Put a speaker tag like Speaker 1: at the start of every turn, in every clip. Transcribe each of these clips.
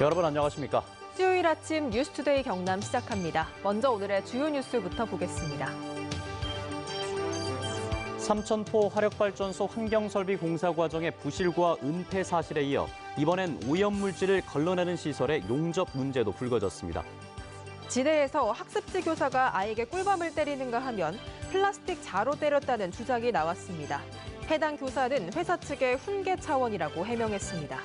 Speaker 1: 여러분 안녕하십니까?
Speaker 2: 수요일 아침 뉴스투데이 경남 시작합니다. 먼저 오늘의 주요 뉴스부터 보겠습니다.
Speaker 1: 삼천포 화력발전소 환경설비 공사 과정의 부실과 은폐 사실에 이어 이번엔 오염물질을 걸러내는 시설의 용접 문제도 불거졌습니다.
Speaker 2: 지대에서 학습지 교사가 아이에게 꿀밤을 때리는가 하면 플라스틱 자로 때렸다는 주장이 나왔습니다. 해당 교사는 회사 측의 훈계 차원이라고 해명했습니다.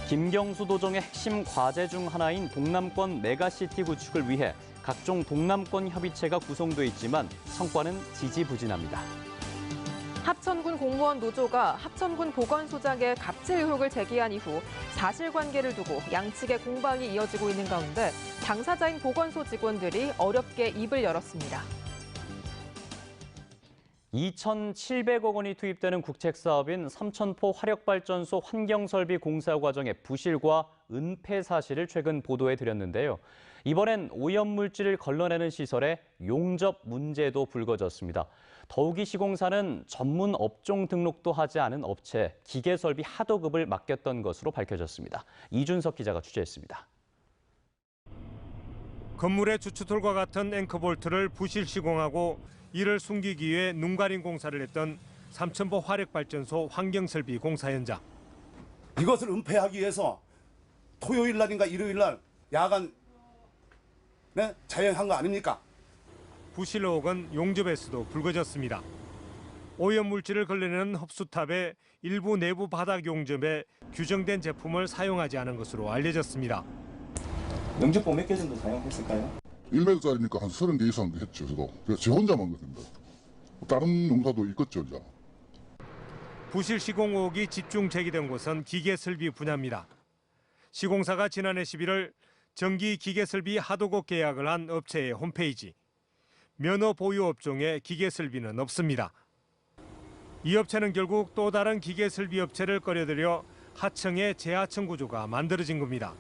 Speaker 1: 김경수 도정의 핵심 과제 중 하나인 동남권 메가시티 구축을 위해 각종 동남권 협의체가 구성돼 있지만 성과는 지지부진합니다.
Speaker 2: 합천군 공무원 노조가 합천군 보건소장의 갑질 의혹을 제기한 이후 사실관계를 두고 양측의 공방이 이어지고 있는 가운데 당사자인 보건소 직원들이 어렵게 입을 열었습니다.
Speaker 1: 2,700억 원이 투입되는 국책사업인 삼천포 화력발전소 환경설비 공사 과정의 부실과 은폐 사실을 최근 보도해드렸는데요. 이번엔 오염물질을 걸러내는 시설에 용접 문제도 불거졌습니다. 더욱이 시공사는 전문 업종 등록도 하지 않은 업체 기계설비 하도급을 맡겼던 것으로 밝혀졌습니다. 이준석 기자가 취재했습니다.
Speaker 3: 건물의 주추톨과 같은 앵커볼트를 부실 시공하고 이를 숨기기 위해 눈 가린 공사를 했던 삼천포 화력발전소 환경설비 공사 현장.
Speaker 4: 이것을 은폐하기 위해서 토요일 날인가 일요일 날 야간 자행한 거 아닙니까?
Speaker 3: 부실 의혹은 용접에서도 불거졌습니다. 오염물질을 걸러내는 흡수탑의 일부 내부 바닥 용접에 규정된 제품을 사용하지 않은 것으로 알려졌습니다.
Speaker 5: 용접봉 몇 개 정도 사용했을까요?
Speaker 6: 1m짜리니까 한 30개 이상 했죠. 저도. 제 혼자만 그랬습니다. 다른 용사도 있겠죠. 이제.
Speaker 3: 부실 시공 의혹이 집중 제기된 곳은 기계설비 분야입니다. 시공사가 지난해 11월 정기 기계설비 하도급 계약을 한 업체의 홈페이지. 면허 보유 업종에 기계설비는 없습니다. 이 업체는 결국 또 다른 기계설비 업체를 끌어들여 하청의 재하청 구조가 만들어진 겁니다.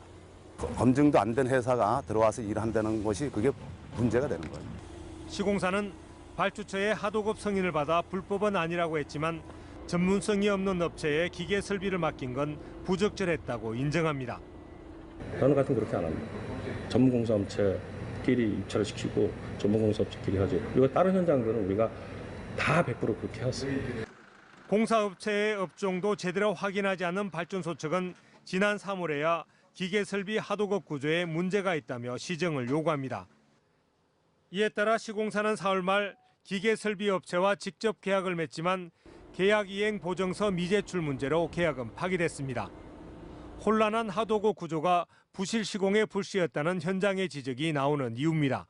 Speaker 4: 검증도 안 된 회사가 들어와서 일한다는 것이 그게 문제가 되는 거예요.
Speaker 3: 시공사는 발주처의 하도급 승인을 받아 불법은 아니라고 했지만 전문성이 없는 업체에 기계 설비를 맡긴 건 부적절했다고 인정합니다.
Speaker 7: 다른 같은 그렇게 안 합니다. 전문공사업체끼리 입찰을 시키고 전문공사업체끼리 하죠. 그리고 다른 현장들은 우리가 다 100% 그렇게 했습니다.
Speaker 3: 공사업체의 업종도 제대로 확인하지 않은 발전소 측은 지난 3월에야 기계설비 하도급 구조에 문제가 있다며 시정을 요구합니다. 이에 따라 시공사는 4월 말 기계설비 업체와 직접 계약을 맺지만 계약 이행 보증서 미제출 문제로 계약은 파기됐습니다. 혼란한 하도급 구조가 부실 시공의 불씨였다는 현장의 지적이 나오는 이유입니다.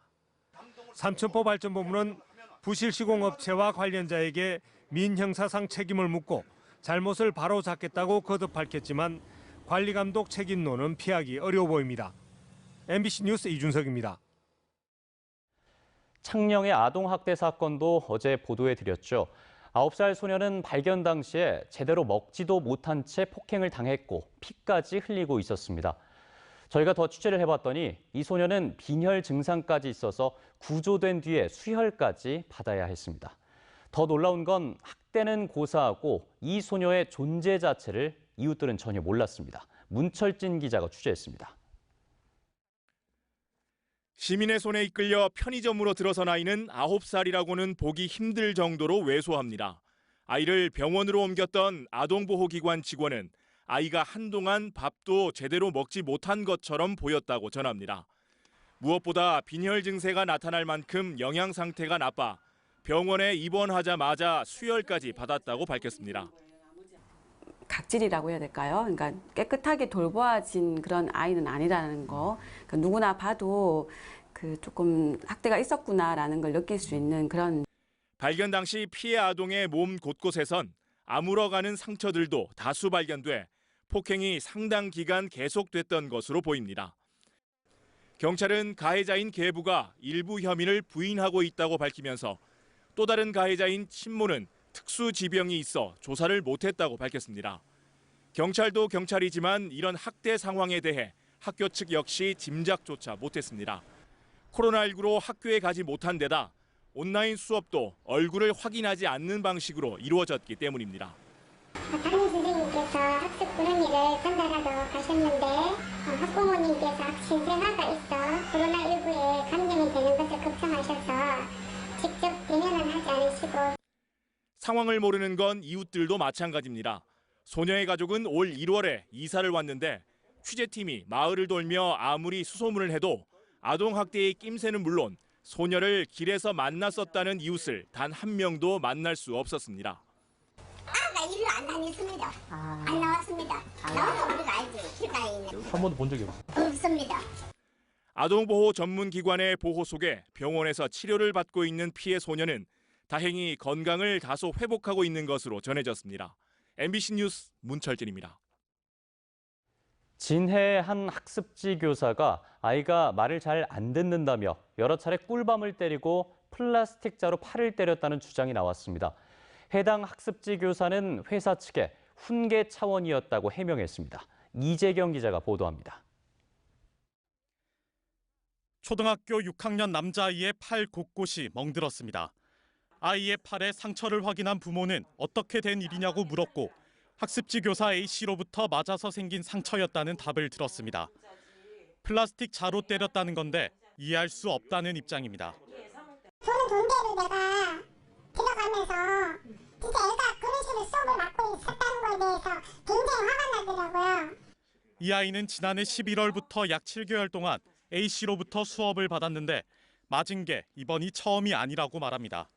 Speaker 3: 삼천포 발전본부는 부실 시공 업체와 관련자에게 민형사상 책임을 묻고 잘못을 바로잡겠다고 거듭 밝혔지만 관리감독 책임론은 피하기 어려워 보입니다. MBC 뉴스 이준석입니다.
Speaker 1: 창녕의 아동학대 사건도 어제 보도해드렸죠. 9살 소녀는 발견 당시에 제대로 먹지도 못한 채 폭행을 당했고 피까지 흘리고 있었습니다. 저희가 더 취재를 해봤더니 이 소녀는 빈혈 증상까지 있어서 구조된 뒤에 수혈까지 받아야 했습니다. 더 놀라운 건 학대는 고사하고 이 소녀의 존재 자체를 이웃들은 전혀 몰랐습니다. 문철진 기자가 취재했습니다.
Speaker 8: 시민의 손에 이끌려 편의점으로 들어선 아이는 9살이라고는 보기 힘들 정도로 왜소합니다. 아이를 병원으로 옮겼던 아동보호기관 직원은 아이가 한동안 밥도 제대로 먹지 못한 것처럼 보였다고 전합니다. 무엇보다 빈혈 증세가 나타날 만큼 영양 상태가 나빠 병원에 입원하자마자 수혈까지 받았다고 밝혔습니다.
Speaker 9: 각질이라고 해야 될까요? 그러니까 깨끗하게 돌보아진 그런 아이는 아니라는 거. 그러니까 누구나 봐도 조금 학대가 있었구나라는 걸 느낄 수 있는 그런.
Speaker 8: 발견 당시 피해 아동의 몸 곳곳에선 아물어가는 상처들도 다수 발견돼 폭행이 상당 기간 계속됐던 것으로 보입니다. 경찰은 가해자인 계부가 일부 혐의를 부인하고 있다고 밝히면서 또 다른 가해자인 친모는 특수지병이 있어 조사를 못했다고 밝혔습니다. 경찰도 경찰이지만 이런 학대 상황에 대해 학교 측 역시 짐작조차 못했습니다. 코로나19로 학교에 가지 못한 데다 온라인 수업도 얼굴을 확인하지 않는 방식으로 이루어졌기 때문입니다.
Speaker 10: 담임 선생님께서 학습 분원일을 전달하러 가셨는데 학부모님께서 신생아가 있어 코로나19에 감염이 되는 것을 걱정하셔서 직접 대면은 하지 않으시고.
Speaker 8: 상황을 모르는 건 이웃들도 마찬가지입니다. 소녀의 가족은 올 1월에 이사를 왔는데 취재팀이 마을을 돌며 아무리 수소문을 해도 아동학대의 낌새는 물론 소녀를 길에서 만났었다는 이웃을 단 한 명도 만날 수 없었습니다.
Speaker 10: 아가 일을 안 다녔습니다. 안 나왔습니다. 나오면 우리가 알지. 길가에 있는.
Speaker 7: 한 번도 본 적이 없어요.
Speaker 10: 없습니다.
Speaker 8: 아동보호 전문기관의 보호 속에 병원에서 치료를 받고 있는 피해 소녀는 다행히 건강을 다소 회복하고 있는 것으로 전해졌습니다. MBC 뉴스 문철진입니다.
Speaker 1: 진해의 한 학습지 교사가 아이가 말을 잘 안 듣는다며 여러 차례 꿀밤을 때리고 플라스틱 자로 팔을 때렸다는 주장이 나왔습니다. 해당 학습지 교사는 회사 측에 훈계 차원이었다고 해명했습니다. 이재경 기자가 보도합니다.
Speaker 11: 초등학교 6학년 남자아이의 팔 곳곳이 멍들었습니다. 아이의 팔에 상처를 확인한 부모는 어떻게 된 일이냐고 물었고 학습지 교사 A씨로부터 맞아서 생긴 상처였다는 답을 들었습니다. 플라스틱 자로 때렸다는 건데 이해할 수 없다는 입장입니다.
Speaker 10: 저는 돈대로 내가 들어가면서 진짜 애가 그런 식으로 수업을 맡고 있었다는 거에 대해서 굉장히 화가 나더라고요.
Speaker 11: 이 아이는 지난해 11월부터 약 7개월 동안 A씨로부터 수업을 받았는데 맞은 게 이번이 처음이 아니라고 말합니다.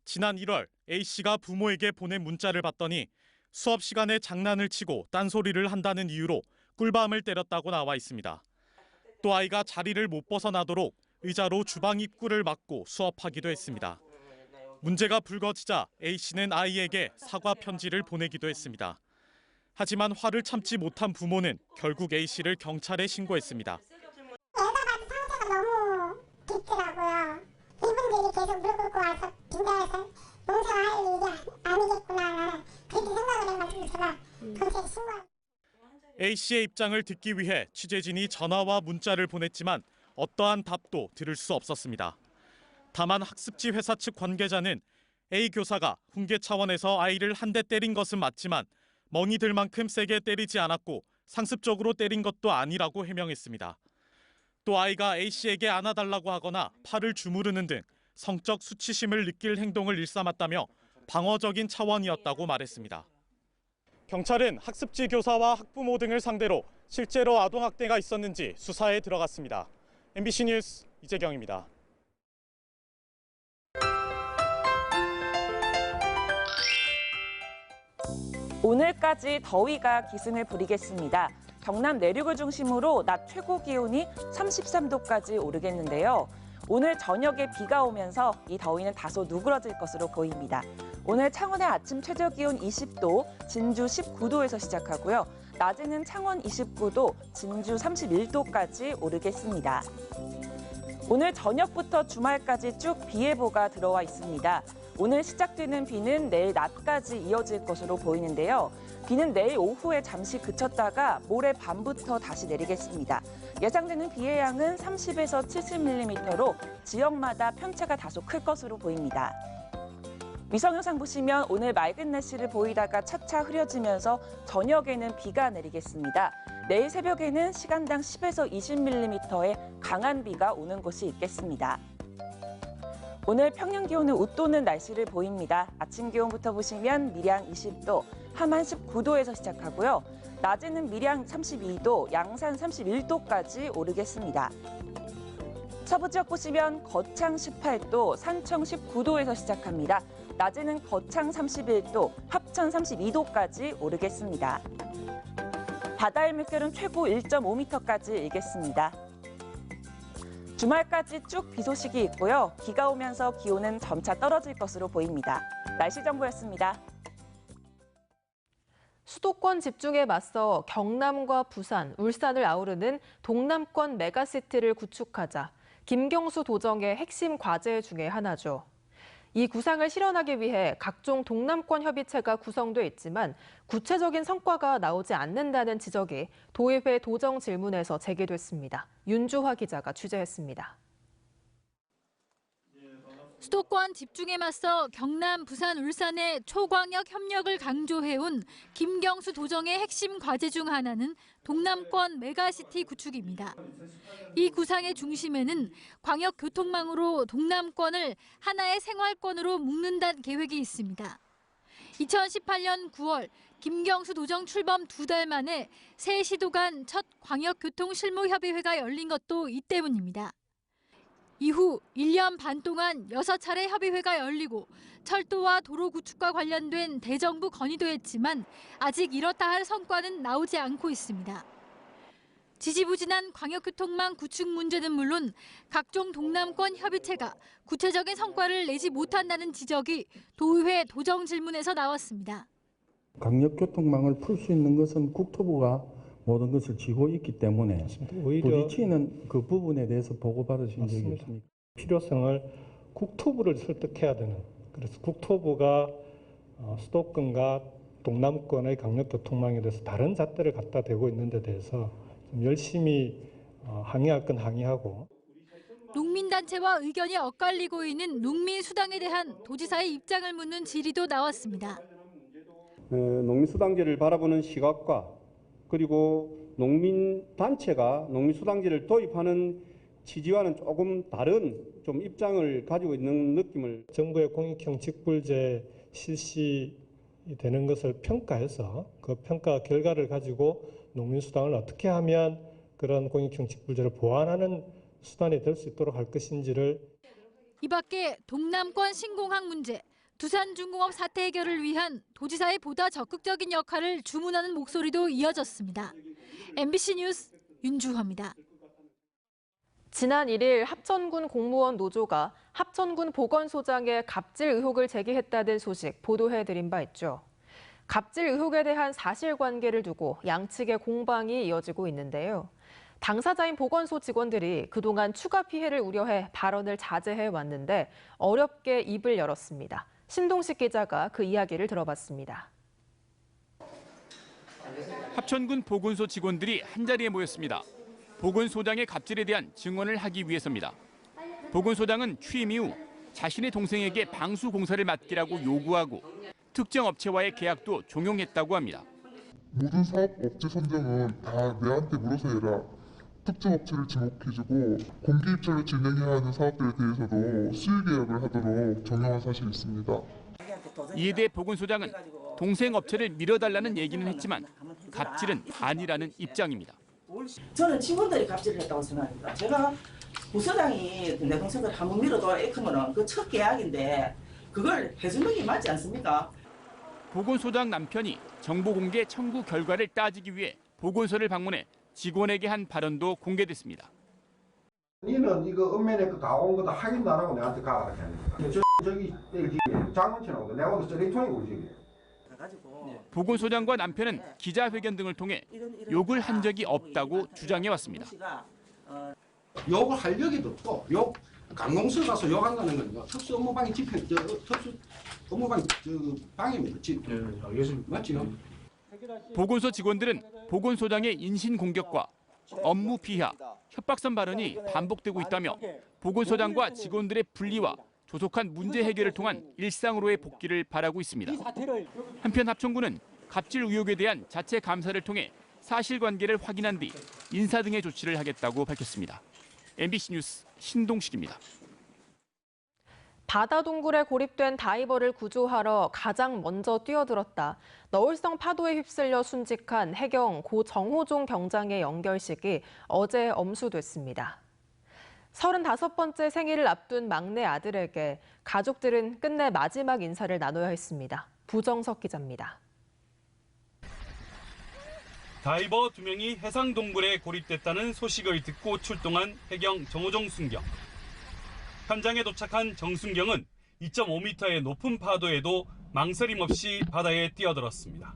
Speaker 11: 지난 1월 A씨가 부모에게 보낸 문자를 봤더니 수업 시간에 장난을 치고 딴소리를 한다는 이유로 꿀밤을 때렸다고 나와 있습니다. 또 아이가 자리를 못 벗어나도록 의자로 주방 입구를 막고 수업하기도 했습니다. 문제가 불거지자 A씨는 아이에게 사과 편지를 보내기도 했습니다. 하지만 화를 참지 못한 부모는 결국 A씨를 경찰에 신고했습니다.
Speaker 10: 애가 봐도 상처가 너무 깊더라고요. 이분들이 계속 물고 와서 빈자에서 용서할 일이 아니겠구나 그렇게 생각을 해가지고 제가 경찰에 신고했어요.
Speaker 11: A씨의 입장을 듣기 위해 취재진이 전화와 문자를 보냈지만 어떠한 답도 들을 수 없었습니다. 다만 학습지 회사 측 관계자는 A 교사가 훈계 차원에서 아이를 한 대 때린 것은 맞지만 멍이 들 만큼 세게 때리지 않았고 상습적으로 때린 것도 아니라고 해명했습니다. 또 아이가 A씨에게 안아달라고 하거나 팔을 주무르는 등 성적 수치심을 느낄 행동을 일삼았다며 방어적인 차원이었다고 말했습니다. 경찰은 학습지 교사와 학부모 등을 상대로 실제로 아동학대가 있었는지 수사에 들어갔습니다. MBC 뉴스 이재경입니다.
Speaker 12: 오늘까지 더위가 기승을 부리겠습니다. 경남 내륙을 중심으로 낮 최고 기온이 33도까지 오르겠는데요. 오늘 저녁에 비가 오면서 이 더위는 다소 누그러질 것으로 보입니다. 오늘 창원의 아침 최저 기온 20도, 진주 19도에서 시작하고요. 낮에는 창원 29도, 진주 31도까지 오르겠습니다. 오늘 저녁부터 주말까지 쭉 비 예보가 들어와 있습니다. 오늘 시작되는 비는 내일 낮까지 이어질 것으로 보이는데요. 비는 내일 오후에 잠시 그쳤다가 모레 밤부터 다시 내리겠습니다. 예상되는 비의 양은 30에서 70mm로 지역마다 편차가 다소 클 것으로 보입니다. 위성 영상 보시면 오늘 맑은 날씨를 보이다가 차차 흐려지면서 저녁에는 비가 내리겠습니다. 내일 새벽에는 시간당 10에서 20mm의 강한 비가 오는 곳이 있겠습니다. 오늘 평년 기온은 웃도는 날씨를 보입니다. 아침 기온부터 보시면 밀양 20도, 함안 19도에서 시작하고요. 낮에는 밀양 32도, 양산 31도까지 오르겠습니다. 서부 지역 보시면 거창 18도, 산청 19도에서 시작합니다. 낮에는 거창 31도, 합천 32도까지 오르겠습니다. 바다의 물결은 최고 1.5m까지 일겠습니다. 주말까지 쭉 비 소식이 있고요. 비가 오면서 기온은 점차 떨어질 것으로 보입니다. 날씨 정보였습니다.
Speaker 2: 수도권 집중에 맞서 경남과 부산, 울산을 아우르는 동남권 메가시티를 구축하자 김경수 도정의 핵심 과제 중에 하나죠. 이 구상을 실현하기 위해 각종 동남권 협의체가 구성돼 있지만 구체적인 성과가 나오지 않는다는 지적이 도의회 도정 질문에서 제기됐습니다. 윤주화 기자가 취재했습니다.
Speaker 13: 수도권 집중에 맞서 경남, 부산, 울산의 초광역 협력을 강조해온 김경수 도정의 핵심 과제 중 하나는 동남권 메가시티 구축입니다. 이 구상의 중심에는 광역 교통망으로 동남권을 하나의 생활권으로 묶는다는 계획이 있습니다. 2018년 9월 김경수 도정 출범 2달 만에 새 시도 간 첫 광역교통실무협의회가 열린 것도 이 때문입니다. 이후 1년 반 동안 6차례 협의회가 열리고 철도와 도로 구축과 관련된 대정부 건의도 했지만 아직 이렇다 할 성과는 나오지 않고 있습니다. 지지부진한 광역교통망 구축 문제는 물론 각종 동남권 협의체가 구체적인 성과를 내지 못한다는 지적이 도의회 도정 질문에서 나왔습니다.
Speaker 14: 광역교통망을 풀 수 있는 것은 국토부가 모든 것을 쥐고 있기 때문에 부딪히는 그 부분에 대해서 보고받으신 적이 없습니까?
Speaker 15: 필요성을 국토부를 설득해야 되는, 그래서 국토부가 수도권과 동남권의 광역교통망에 대해서 다른 잣대를 갖다 대고 있는 데 대해서 좀 열심히 항의할 건 항의하고.
Speaker 13: 농민단체와 의견이 엇갈리고 있는 농민수당에 대한 도지사의 입장을 묻는 질의도 나왔습니다.
Speaker 16: 농민수당제를 바라보는 시각과 그리고 농민단체가 농민수당제를 도입하는 취지와는 조금 다른 좀 입장을 가지고 있는 느낌을.
Speaker 15: 정부의 공익형 직불제 실시되는 것을 평가해서 그 평가 결과를 가지고 농민수당을 어떻게 하면 그런 공익형 직불제를 보완하는 수단이 될 수 있도록 할 것인지를.
Speaker 13: 이 밖에 동남권 신공항 문제, 두산중공업 사태 해결을 위한 도지사의 보다 적극적인 역할을 주문하는 목소리도 이어졌습니다. MBC 뉴스 윤주화입니다.
Speaker 2: 지난 1일 합천군 공무원 노조가 합천군 보건소장의 갑질 의혹을 제기했다는 소식 보도해드린 바 있죠. 갑질 의혹에 대한 사실관계를 두고 양측의 공방이 이어지고 있는데요. 당사자인 보건소 직원들이 그동안 추가 피해를 우려해 발언을 자제해 왔는데 어렵게 입을 열었습니다. 신동식 기자가 그 이야기를 들어봤습니다.
Speaker 17: 합천군 보건소 직원들이 한자리에 모였습니다. 보건소장의 갑질에 대한 증언을 하기 위해서입니다. 보건소장은 취임 이후 자신의 동생에게 방수 공사를 맡기라고 요구하고 특정 업체와의 계약도 종용했다고 합니다.
Speaker 6: 모든 사업 업체 선정은 다 내한테 물어서 해라. 특정 업체를 지목해주고 공개 입찰로 진행해야 하는 사업들에 대해서도 수의 계약을 하도록 정형한 사실이 있습니다.
Speaker 17: 이에 대해 보건소장은 동생 업체를 밀어달라는 얘기는 했지만 갑질은 아니라는 입장입니다.
Speaker 18: 저는 직원들이 갑질을 했다고 생각합니다. 제가 부서장이 내 동생들 한번 밀어도 에크면은 그 첫 계약인데 그걸 해주는 게 맞지 않습니까?
Speaker 17: 보건소장 남편이 정보 공개 청구 결과를 따지기 위해 보건소를 방문해 직원에게 한 발언도 공개됐습니다.
Speaker 19: 니는 이거 읍면에 그 가온 거다 확인도 안 하고 내한테 가라 했는데 저기 장문치나고 내가 오늘 쓰레기통이고 지금.
Speaker 17: 보건소장과 남편은 기자회견 등을 통해 욕을 한 적이 없다고 주장해왔습니다.
Speaker 19: 욕을 할 적이도 없고 욕 강공서 가서 욕한다는 건 특수 업무방해 집행 특수 업무방해 방해입니다. 알겠습니다. 맞지요?
Speaker 17: 보건소 직원들은 보건소장의 인신 공격과 업무 비하, 협박성 발언이 반복되고 있다며 보건소장과 직원들의 분리와 조속한 문제 해결을 통한 일상으로의 복귀를 바라고 있습니다. 한편 합천군은 갑질 의혹에 대한 자체 감사를 통해 사실관계를 확인한 뒤 인사 등의 조치를 하겠다고 밝혔습니다. MBC 뉴스 신동식입니다.
Speaker 2: 바다 동굴에 고립된 다이버를 구조하러 가장 먼저 뛰어들었다. 너울성 파도에 휩쓸려 순직한 해경 고 정호종 경장의 연결식이 어제 엄수됐습니다. 35번째 생일을 앞둔 막내 아들에게 가족들은 끝내 마지막 인사를 나눠야 했습니다. 부정석 기자입니다.
Speaker 20: 다이버 2명이 해상 동굴에 고립됐다는 소식을 듣고 출동한 해경 정호종 순경. 현장에 도착한 정순경은 2.5m의 높은 파도에도 망설임 없이 바다에 뛰어들었습니다.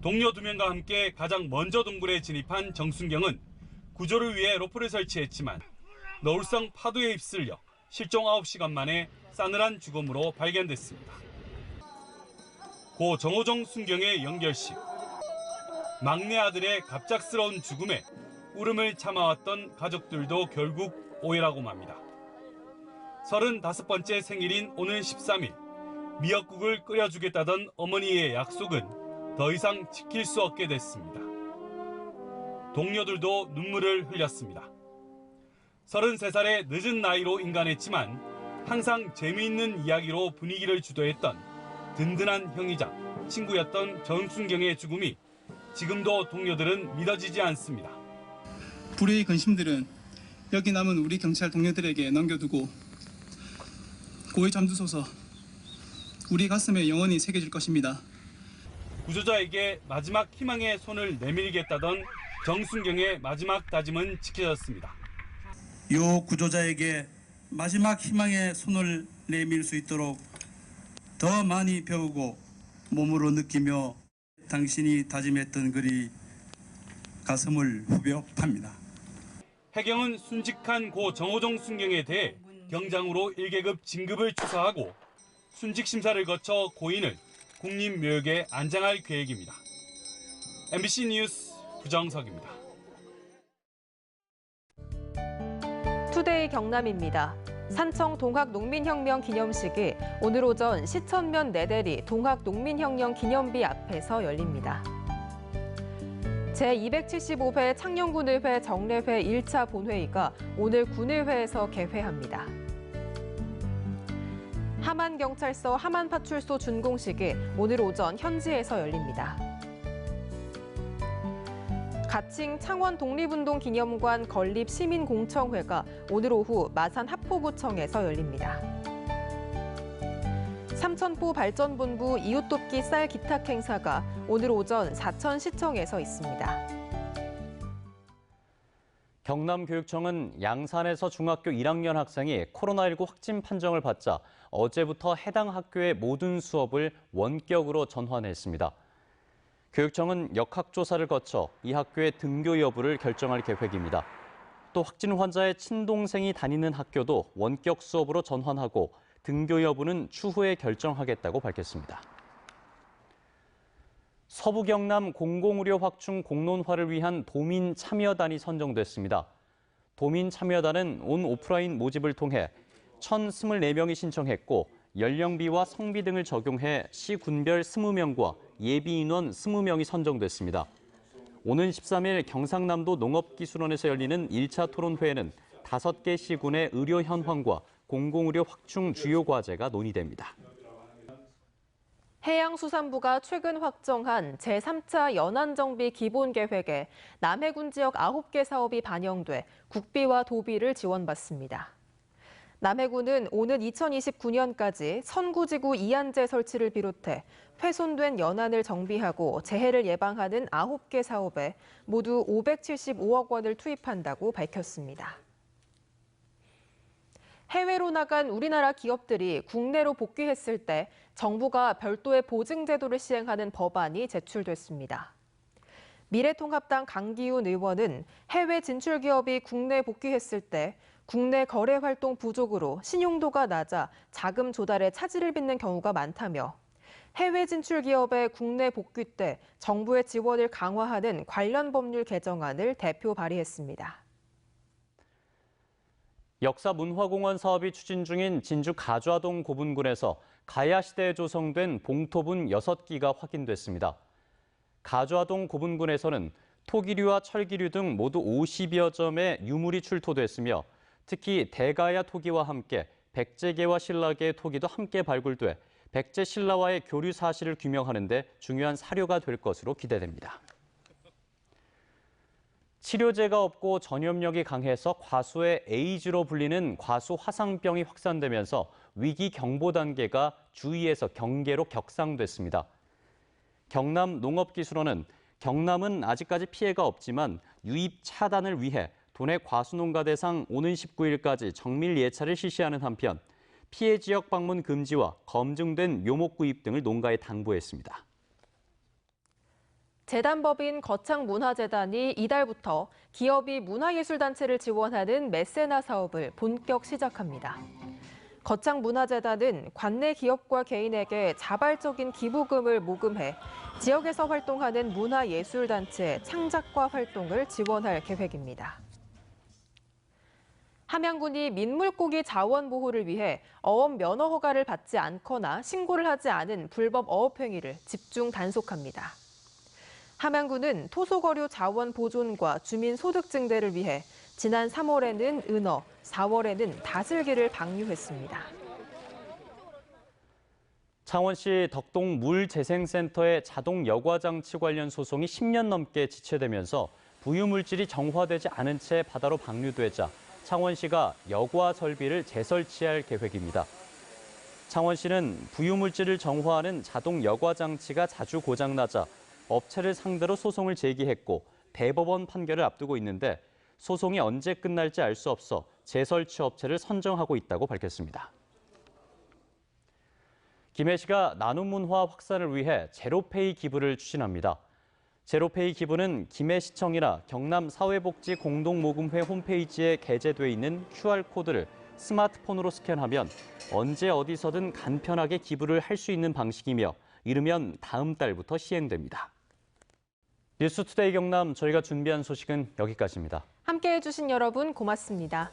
Speaker 20: 동료 2명과 함께 가장 먼저 동굴에 진입한 정순경은 구조를 위해 로프를 설치했지만 너울성 파도에 휩쓸려 실종 9시간 만에 싸늘한 죽음으로 발견됐습니다. 고 정호종 순경의 연결식. 막내 아들의 갑작스러운 죽음에 울음을 참아왔던 가족들도 결국 오해라고 맙니다. 35번째 생일인 오는 13일, 미역국을 끓여주겠다던 어머니의 약속은 더 이상 지킬 수 없게 됐습니다. 동료들도 눈물을 흘렸습니다. 33살의 늦은 나이로 인간했지만 항상 재미있는 이야기로 분위기를 주도했던 든든한 형이자 친구였던 전순경의 죽음이 지금도 동료들은 믿어지지 않습니다.
Speaker 21: 불의의 근심들은 여기 남은 우리 경찰 동료들에게 넘겨두고 고이 잠드소서. 우리 가슴에 영원히 새겨질 것입니다.
Speaker 20: 구조자에게 마지막 희망의 손을 내밀겠다던 정순경의 마지막 다짐은 지켜졌습니다.
Speaker 22: 요 구조자에게 마지막 희망의 손을 내밀 수 있도록 더 많이 배우고 몸으로 느끼며 당신이 다짐했던 글이 가슴을 후벼팝니다.
Speaker 20: 해경은 순직한 고 정호정 순경에 대해 경장으로 1계급 진급을 추사하고 순직 심사를 거쳐 고인을 국립묘역에 안장할 계획입니다. MBC 뉴스 구정석입니다.
Speaker 2: 투데이 경남입니다. 산청 동학농민혁명 기념식이 오늘 오전 시천면 내대리 동학농민혁명 기념비 앞에서 열립니다. 제275회 창녕군의회 정례회 1차 본회의가 오늘 군의회에서 개회합니다. 함안경찰서 함안파출소 준공식이 오늘 오전 현지에서 열립니다. 가칭 창원 독립운동 기념관 건립 시민공청회가 오늘 오후 마산 합포구청에서 열립니다. 삼천포 발전본부 이웃돕기 쌀 기탁 행사가 오늘 오전 사천시청에서 있습니다.
Speaker 1: 경남교육청은 양산에서 중학교 1학년 학생이 코로나19 확진 판정을 받자 어제부터 해당 학교의 모든 수업을 원격으로 전환했습니다. 교육청은 역학조사를 거쳐 이 학교의 등교 여부를 결정할 계획입니다. 또 확진 환자의 친동생이 다니는 학교도 원격 수업으로 전환하고 등교 여부는 추후에 결정하겠다고 밝혔습니다. 서부 경남 공공의료 확충 공론화를 위한 도민 참여단이 선정됐습니다. 도민 참여단은 온 오프라인 모집을 통해 1,024명이 신청했고 연령비와 성비 등을 적용해 시군별 20명과 예비 인원 20명이 선정됐습니다. 오는 13일 경상남도 농업기술원에서 열리는 1차 토론회에는 5개 시군의 의료 현황과 공공의료 확충 주요 과제가 논의됩니다.
Speaker 2: 해양수산부가 최근 확정한 제3차 연안정비 기본계획에 남해군 지역 9개 사업이 반영돼 국비와 도비를 지원받습니다. 남해군은 오는 2029년까지 선구지구 이안제 설치를 비롯해 훼손된 연안을 정비하고 재해를 예방하는 9개 사업에 모두 575억 원을 투입한다고 밝혔습니다. 해외로 나간 우리나라 기업들이 국내로 복귀했을 때 정부가 별도의 보증제도를 시행하는 법안이 제출됐습니다. 미래통합당 강기훈 의원은 해외 진출 기업이 국내 복귀했을 때 국내 거래 활동 부족으로 신용도가 낮아 자금 조달에 차질을 빚는 경우가 많다며 해외 진출 기업의 국내 복귀 때 정부의 지원을 강화하는 관련 법률 개정안을 대표 발의했습니다.
Speaker 1: 역사문화공원 사업이 추진 중인 진주 가좌동 고분군에서 가야시대에 조성된 봉토분 6기가 확인됐습니다. 가좌동 고분군에서는 토기류와 철기류 등 모두 50여 점의 유물이 출토됐으며 특히 대가야 토기와 함께 백제계와 신라계의 토기도 함께 발굴돼 백제 신라와의 교류 사실을 규명하는 데 중요한 사료가 될 것으로 기대됩니다. 치료제가 없고 전염력이 강해서 과수의 에이즈로 불리는 과수 화상병이 확산되면서 위기 경보 단계가 주의에서 경계로 격상됐습니다. 경남 농업기술원은 경남은 아직까지 피해가 없지만 유입 차단을 위해 도내 과수농가 대상 오는 19일까지 정밀 예찰을 실시하는 한편 피해 지역 방문 금지와 검증된 묘목 구입 등을 농가에 당부했습니다.
Speaker 2: 재단법인 거창문화재단이 이달부터 기업이 문화예술단체를 지원하는 메세나 사업을 본격 시작합니다. 거창문화재단은 관내 기업과 개인에게 자발적인 기부금을 모금해 지역에서 활동하는 문화예술단체의 창작과 활동을 지원할 계획입니다. 함양군이 민물고기 자원 보호를 위해 어업 면허 허가를 받지 않거나 신고를 하지 않은 불법 어업 행위를 집중 단속합니다. 함양군은 토속어류 자원 보존과 주민 소득 증대를 위해 지난 3월에는 은어, 4월에는 다슬기를 방류했습니다.
Speaker 1: 창원시 덕동 물재생센터의 자동 여과 장치 관련 소송이 10년 넘게 지체되면서 부유물질이 정화되지 않은 채 바다로 방류되자 창원시가 여과 설비를 재설치할 계획입니다. 창원시는 부유물질을 정화하는 자동 여과 장치가 자주 고장나자 업체를 상대로 소송을 제기했고 대법원 판결을 앞두고 있는데 소송이 언제 끝날지 알 수 없어 재설치 업체를 선정하고 있다고 밝혔습니다. 김해시가 나눔 문화 확산을 위해 제로페이 기부를 추진합니다. 제로페이 기부는 김해시청이나 경남사회복지공동모금회 홈페이지에 게재돼 있는 QR코드를 스마트폰으로 스캔하면 언제 어디서든 간편하게 기부를 할 수 있는 방식이며 이르면 다음 달부터 시행됩니다. 뉴스투데이 경남 저희가 준비한 소식은 여기까지입니다.
Speaker 2: 함께해 주신 여러분 고맙습니다.